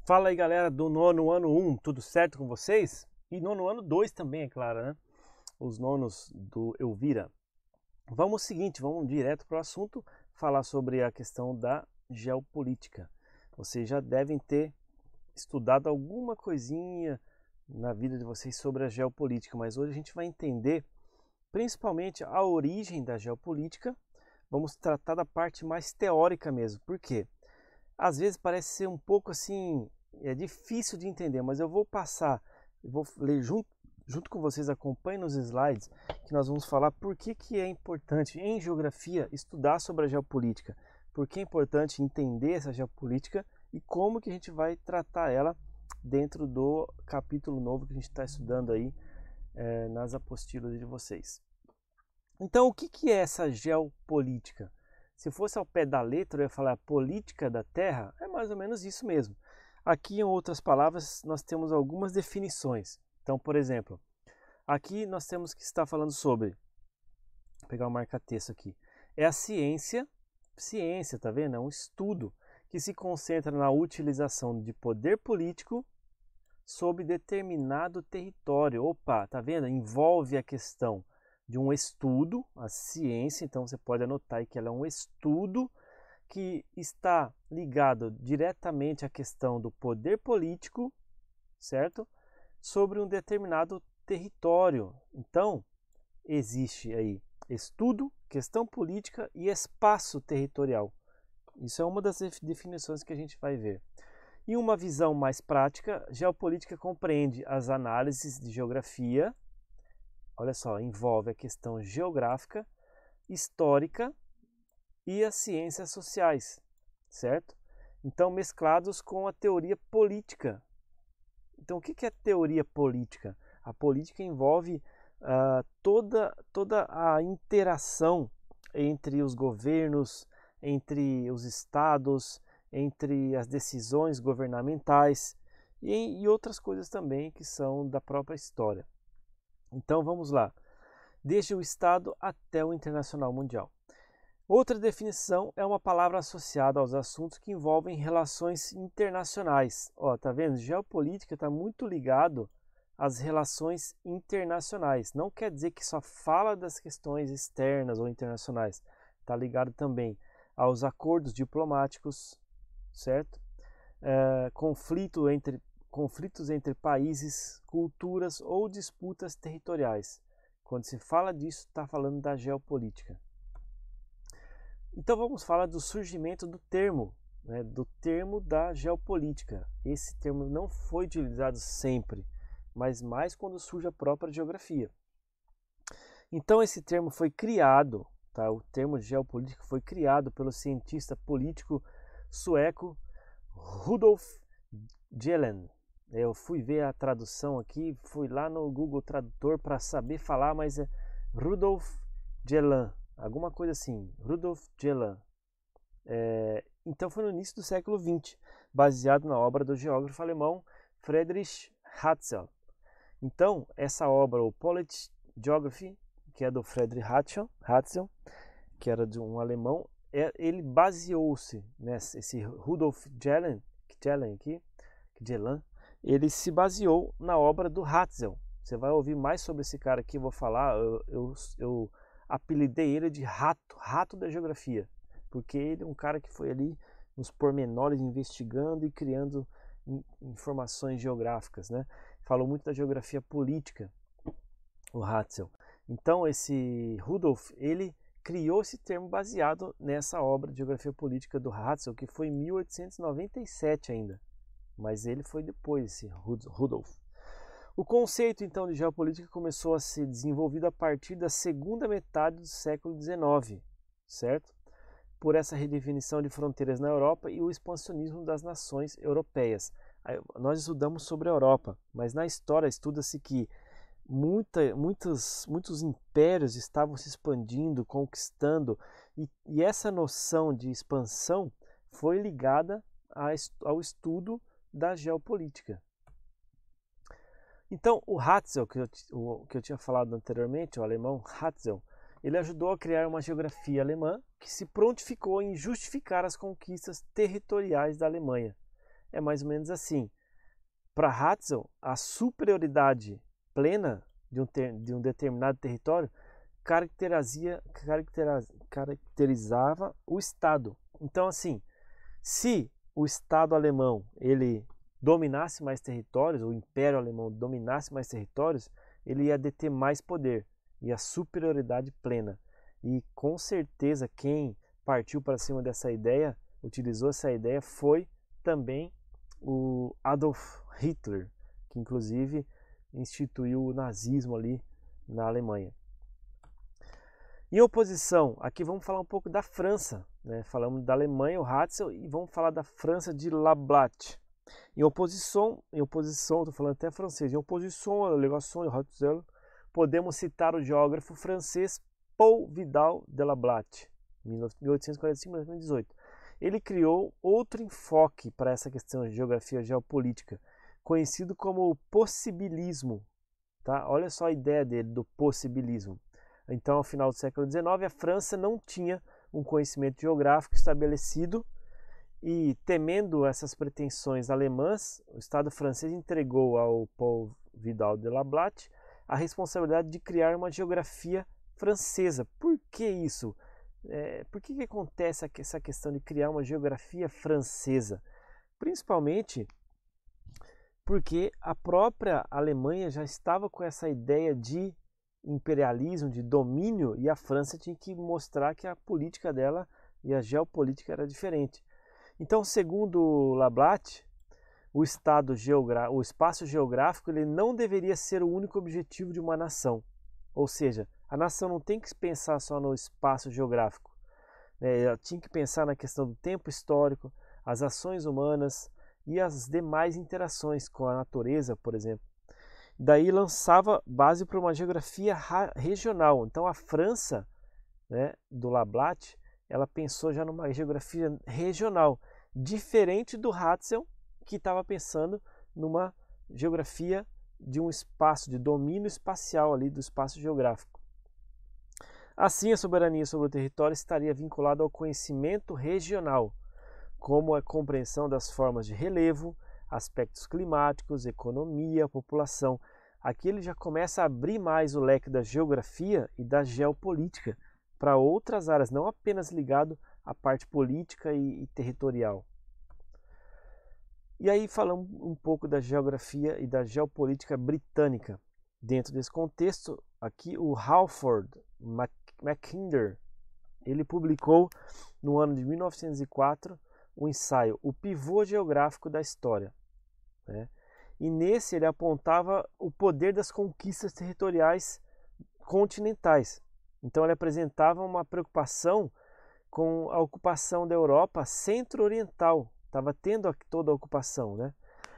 Fala aí, galera do nono ano 1, tudo certo com vocês? E nono ano 2 também, é claro, né? Os nonos do Elvira. Vamos ao seguinte, vamos direto para o assunto, falar sobre a questão da geopolítica. Vocês já devem ter estudado alguma coisinha na vida de vocês sobre a geopolítica, mas hoje a gente vai entender principalmente a origem da geopolítica. Vamos tratar da parte mais teórica mesmo. Por quê? Às vezes parece ser um pouco assim, é difícil de entender, mas eu vou passar, eu vou ler junto com vocês, acompanhem nos slides, que nós vamos falar por que é importante em geografia estudar sobre a geopolítica, por que é importante entender essa geopolítica e como que a gente vai tratar ela dentro do capítulo novo que a gente está estudando aí nas apostilas de vocês. Então, o que é essa geopolítica? Se fosse ao pé da letra, eu ia falar política da Terra, é mais ou menos isso mesmo. Aqui, em outras palavras, nós temos algumas definições. Então, por exemplo, aqui nós temos que estar falando sobre, vou pegar o marca-texto aqui, é a ciência, tá vendo? É um estudo que se concentra na utilização de poder político sob determinado território. Opa, tá vendo? Envolve a questão de um estudo, a ciência, então você pode anotar aí que ela é um estudo que está ligado diretamente à questão do poder político, certo? Sobre um determinado território. Então, existe aí estudo, questão política e espaço territorial. Isso é uma das definições que a gente vai ver. Em uma visão mais prática, geopolítica compreende as análises de geografia, olha só, envolve a questão geográfica, histórica e as ciências sociais, certo? Então, mesclados com a teoria política. Então, o que é teoria política? A política envolve toda a interação entre os governos, entre os estados, entre as decisões governamentais e outras coisas também que são da própria história. Então vamos lá, desde o Estado até o internacional mundial. Outra definição é uma palavra associada aos assuntos que envolvem relações internacionais. Ó, tá vendo? Geopolítica está muito ligado às relações internacionais. Não quer dizer que só fala das questões externas ou internacionais. Está ligado também aos acordos diplomáticos, certo? Conflitos entre países, culturas ou disputas territoriais. Quando se fala disso, está falando da geopolítica. Então vamos falar do surgimento do termo, né, do termo da geopolítica. Esse termo não foi utilizado sempre, mas mais quando surge a própria geografia. Então esse termo foi criado, tá? O termo geopolítica foi criado pelo cientista político sueco Rudolf Gehlen. Eu fui ver a tradução aqui, fui lá no Google Tradutor para saber falar, mas é Rudolf Gehlen, alguma coisa assim, Rudolf Gehlen. Então foi no início do século XX, baseado na obra do geógrafo alemão Friedrich Hatzel. Então, essa obra, o Politische Geography, que é do Friedrich Hatzel, que era de um alemão, ele baseou-se nesse Rudolf Gehlen aqui, Gehlen, ele se baseou na obra do Hatzel. Você vai ouvir mais sobre esse cara aqui, eu vou falar, eu apelidei ele de rato da geografia, porque ele é um cara que foi ali nos pormenores investigando e criando informações geográficas, né? Falou muito da geografia política, o Hatzel. Então esse Rudolf, ele criou esse termo baseado nessa obra de geografia política do Hatzel, que foi em 1897 ainda, mas ele foi depois, esse Rudolf. O conceito então de geopolítica começou a ser desenvolvido a partir da segunda metade do século XIX, certo? Por essa redefinição de fronteiras na Europa e o expansionismo das nações europeias. Nós estudamos sobre a Europa, mas na história estuda-se que muitos impérios estavam se expandindo, conquistando, e essa noção de expansão foi ligada ao estudo da geopolítica. Então, o Hatzel, que eu tinha falado anteriormente, o alemão Hatzel, ele ajudou a criar uma geografia alemã que se prontificou em justificar as conquistas territoriais da Alemanha. é mais ou menos assim. Para Hatzel, a superioridade plena de um determinado território caracterizava o Estado. Então, assim, se o Estado alemão ele dominasse mais territórios, o Império Alemão dominasse mais territórios, ele ia deter mais poder e a superioridade plena. E com certeza quem partiu para cima dessa ideia, utilizou essa ideia, foi também o Adolf Hitler, que inclusive instituiu o nazismo ali na Alemanha. Em oposição, aqui vamos falar um pouco da França, né? Falamos da Alemanha, o Hatzel, e vamos falar da França de Lablatte. Em oposição, estou falando até francês, em oposição à alegação de Hatzel, podemos citar o geógrafo francês Paul Vidal de Lablatte, 1845-1918. Ele criou outro enfoque para essa questão de geografia geopolítica, conhecido como possibilismo. Tá? Olha só a ideia dele do possibilismo. Então, ao final do século XIX, a França não tinha um conhecimento geográfico estabelecido e, temendo essas pretensões alemãs, o Estado francês entregou ao Paul Vidal de Lablatte a responsabilidade de criar uma geografia francesa. Por que isso? Por que acontece essa questão de criar uma geografia francesa? Principalmente porque a própria Alemanha já estava com essa ideia de imperialismo, de domínio, e a França tinha que mostrar que a política dela e a geopolítica era diferente. Então, segundo Lablatte, o espaço geográfico ele não deveria ser o único objetivo de uma nação. Ou seja, a nação não tem que pensar só no espaço geográfico. Ela tinha que pensar na questão do tempo histórico, as ações humanas e as demais interações com a natureza, por exemplo. Daí lançava base para uma geografia regional. Então a França, né, do Lablatte, ela pensou já numa geografia regional, diferente do Hatzel, que estava pensando numa geografia de um espaço, de domínio espacial ali do espaço geográfico. Assim, a soberania sobre o território estaria vinculada ao conhecimento regional, como a compreensão das formas de relevo, aspectos climáticos, economia, população. Aqui ele já começa a abrir mais o leque da geografia e da geopolítica para outras áreas, não apenas ligado à parte política e territorial. E aí falamos um pouco da geografia e da geopolítica britânica. Dentro desse contexto, aqui o Halford Mackinder, ele publicou no ano de 1904 o ensaio O Pivô Geográfico da História, né? E nesse ele apontava o poder das conquistas territoriais continentais. Então ele apresentava uma preocupação com a ocupação da Europa centro-oriental. Estava tendo toda a ocupação, né?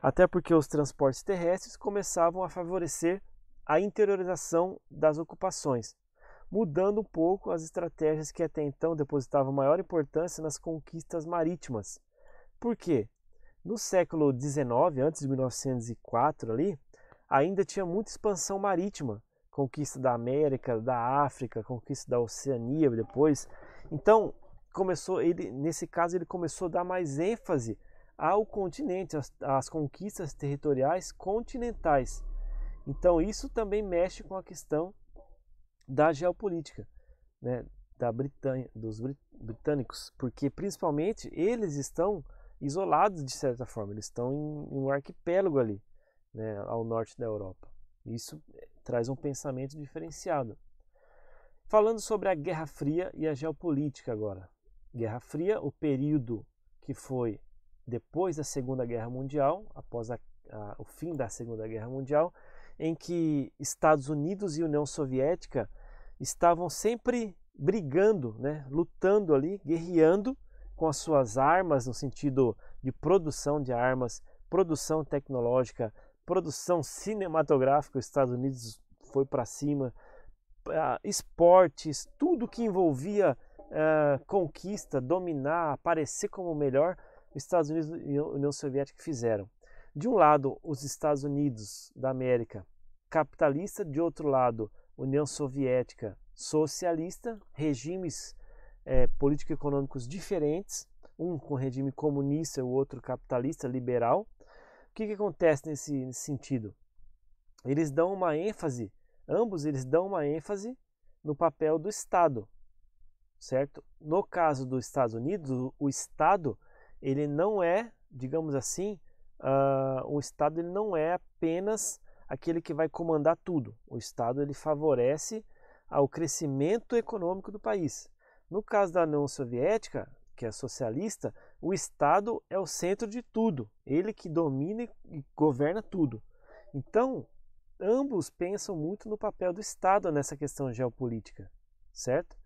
Até porque os transportes terrestres começavam a favorecer a interiorização das ocupações, mudando um pouco as estratégias que até então depositavam maior importância nas conquistas marítimas. Por quê? No século XIX, antes de 1904 ali, ainda tinha muita expansão marítima, conquista da América, da África, conquista da Oceania depois. Então, nesse caso ele começou a dar mais ênfase ao continente, às conquistas territoriais continentais. Então, isso também mexe com a questão da geopolítica, né, dos britânicos, porque principalmente eles estão isolados de certa forma, eles estão em um arquipélago ali, né, ao norte da Europa. Isso traz um pensamento diferenciado. Falando sobre a Guerra Fria e a geopolítica agora. Guerra Fria, o período que foi depois da Segunda Guerra Mundial, após o fim da Segunda Guerra Mundial, em que Estados Unidos e União Soviética estavam sempre brigando, né, lutando ali, guerreando com as suas armas, no sentido de produção de armas, produção tecnológica, produção cinematográfica. Os Estados Unidos foi para cima, esportes, tudo que envolvia conquista, dominar, aparecer como o melhor, os Estados Unidos e a União Soviética fizeram. De um lado, os Estados Unidos da América capitalista, de outro lado, União Soviética socialista, regimes político-econômicos diferentes, um com regime comunista e o outro capitalista, liberal. O que acontece nesse sentido? Eles dão uma ênfase, ambos eles dão uma ênfase no papel do Estado, certo? No caso dos Estados Unidos, o Estado, ele não é, digamos assim, o Estado ele não é apenas aquele que vai comandar tudo. O Estado ele favorece ao crescimento econômico do país. No caso da União Soviética, que é socialista, o Estado é o centro de tudo, ele que domina e governa tudo. Então, ambos pensam muito no papel do Estado nessa questão geopolítica, certo?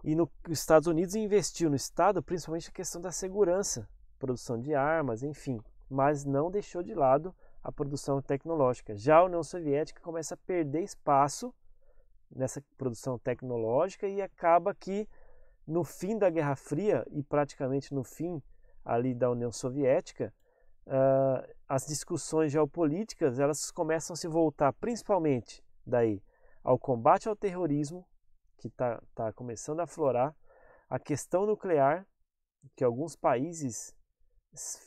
E os Estados Unidos investiu no Estado principalmente a questão da segurança, produção de armas, enfim, mas não deixou de lado a produção tecnológica. Já a União Soviética começa a perder espaço nessa produção tecnológica e acaba que no fim da Guerra Fria e praticamente no fim ali da União Soviética, as discussões geopolíticas elas começam a se voltar principalmente daí ao combate ao terrorismo, que está começando a aflorar, a questão nuclear, que alguns países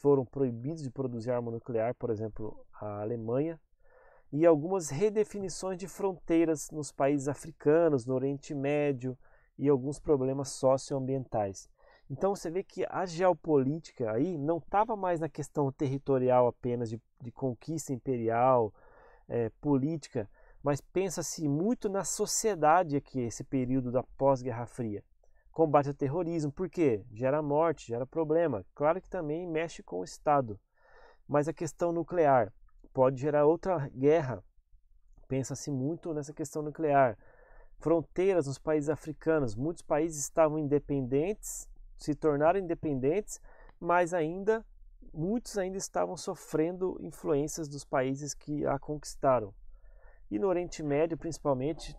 foram proibidos de produzir arma nuclear, por exemplo, a Alemanha, e algumas redefinições de fronteiras nos países africanos, no Oriente Médio, e alguns problemas socioambientais. Então você vê que a geopolítica aí não estava mais na questão territorial apenas de conquista imperial, política, mas pensa-se muito na sociedade aqui, esse período da pós-Guerra Fria. Combate ao terrorismo, por quê? Gera morte, gera problema. Claro que também mexe com o Estado. Mas a questão nuclear pode gerar outra guerra. Pensa-se muito nessa questão nuclear. Fronteiras nos países africanos. Muitos países estavam independentes, se tornaram independentes, mas muitos ainda estavam sofrendo influências dos países que a conquistaram. E no Oriente Médio, principalmente,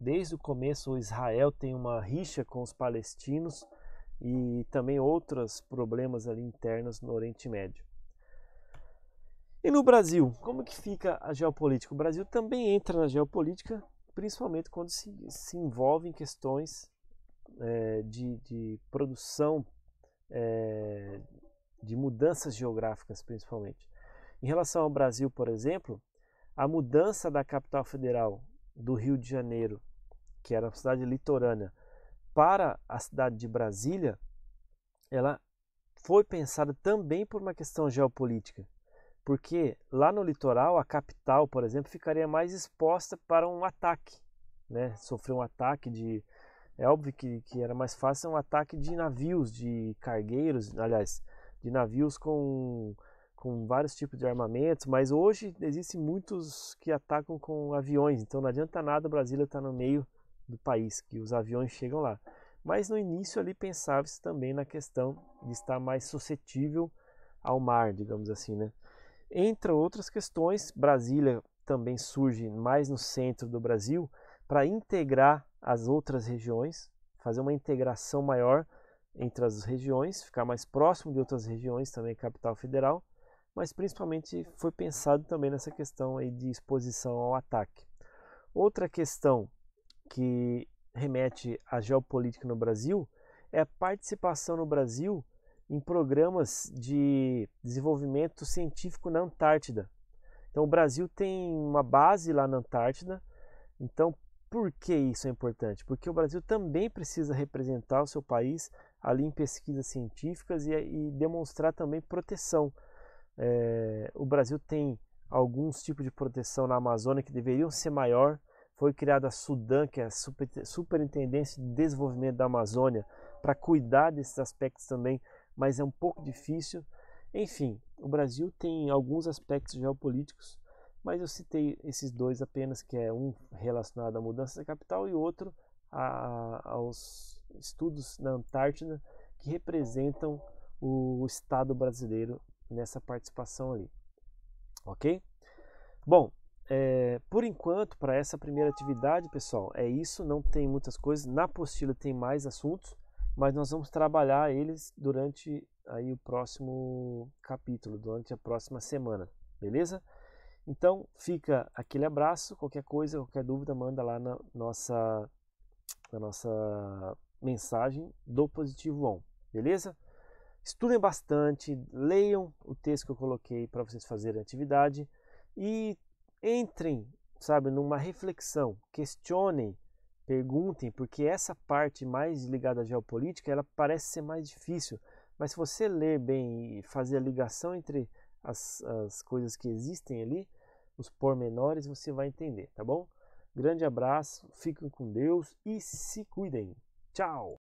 desde o começo, o Israel tem uma rixa com os palestinos e também outros problemas ali internos no Oriente Médio. E no Brasil, como que fica a geopolítica? O Brasil também entra na geopolítica, principalmente quando se envolve em questões de produção, de mudanças geográficas, principalmente. Em relação ao Brasil, por exemplo, a mudança da capital federal do Rio de Janeiro, que era uma cidade litorânea, para a cidade de Brasília, ela foi pensada também por uma questão geopolítica, porque lá no litoral, a capital, por exemplo, ficaria mais exposta para um ataque, né? Sofrer um ataque de... É óbvio que era mais fácil um ataque de navios, de cargueiros, aliás, de navios com vários tipos de armamentos, mas hoje existem muitos que atacam com aviões, então não adianta nada Brasília estar no meio do país, que os aviões chegam lá. Mas no início ali pensava-se também na questão de estar mais suscetível ao mar, digamos assim, né? Entre outras questões, Brasília também surge mais no centro do Brasil para integrar as outras regiões, fazer uma integração maior entre as regiões, ficar mais próximo de outras regiões, também capital federal, mas principalmente foi pensado também nessa questão aí de exposição ao ataque. Outra questão que remete à geopolítica no Brasil é a participação no Brasil em programas de desenvolvimento científico na Antártida. Então o Brasil tem uma base lá na Antártida. Então por que isso é importante? Porque o Brasil também precisa representar o seu país ali em pesquisas científicas e demonstrar também proteção. O Brasil tem alguns tipos de proteção na Amazônia que deveriam ser maior. Foi criada a SUDAM, que é a Superintendência de Desenvolvimento da Amazônia, para cuidar desses aspectos também, mas é um pouco difícil. Enfim, o Brasil tem alguns aspectos geopolíticos, mas eu citei esses dois apenas, que é um relacionado à mudança da capital e outro aos estudos na Antártida, que representam o Estado brasileiro nessa participação ali. Ok? Bom, por enquanto, para essa primeira atividade, pessoal, é isso, não tem muitas coisas. Na apostila tem mais assuntos, mas nós vamos trabalhar eles durante aí o próximo capítulo, durante a próxima semana, beleza? Então, fica aquele abraço, qualquer coisa, qualquer dúvida, manda lá na nossa mensagem do Positivo On, beleza? Estudem bastante, leiam o texto que eu coloquei para vocês fazerem a atividade e entrem, sabe, numa reflexão, questionem, perguntem, porque essa parte mais ligada à geopolítica, ela parece ser mais difícil, mas se você ler bem e fazer a ligação entre as coisas que existem ali, os pormenores, você vai entender, tá bom? Grande abraço, fiquem com Deus e se cuidem. Tchau!